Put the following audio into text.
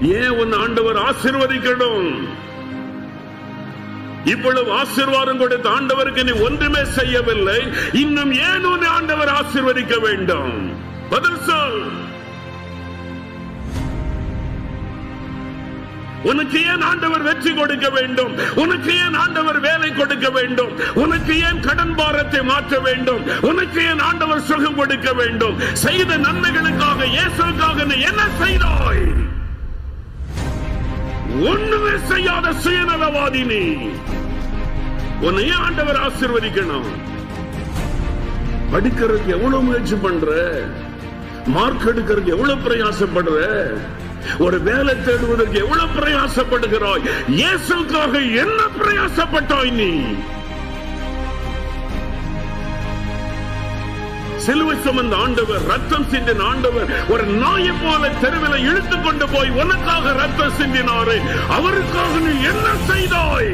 ஏன் உன் ஆண்டவர் ஆசீர்வதிக்கணும்? இவ்வளவு ஆசீர்வாதம் கொடுத்த ஆண்டவருக்கு நீ ஒன்றுமே செய்யவில்லை, இன்னும் ஏன் உன் ஆண்டவர் ஆசீர்வதிக்க வேண்டும்? பதில் சொல். உனக்கு ஏன் ஆண்டவர் வெற்றி கொடுக்க வேண்டும்? உனக்கு ஏன் ஆண்டவர் வேலை கொடுக்க வேண்டும்? உனக்கு ஏன் கடன் பாரத்தை மாற்ற வேண்டும்? உனக்கு ஏன் ஆண்டவர் சுகம் கொடுக்க வேண்டும்? செய்த நன்மைகளுக்காக, இயேசுவுக்காக நீ என்ன செய்தாய்? ஒண்ணுமே செய்யாத சுயநலவாதி நீ. உன்னை ஆண்டவர் ஆசீர்வதிக்கணும். படிக்கிறதுக்கு எவ்வளவு முயற்சி பண்ற, மார்க் எடுக்கிறதுக்கு எவ்வளவு பிரயாசப்படுற, ஒரு வேலை தேடுவதற்கு எவ்வளவு பிரயாசப்படுகிறாய்? இயேசுக்காக என்ன பிரயாசப்பட்டாய் நீ? சிலுவை சுமந்த ஆண்டவர், ரத்தம் சிந்தின ஆண்டவர் ஒரு நாயை போல தெருவில் இழுத்துக் கொண்டு போய் உனக்காக ரத்தம் சிந்தினாரே, அவருக்காக நீ என்ன செய்தாய்?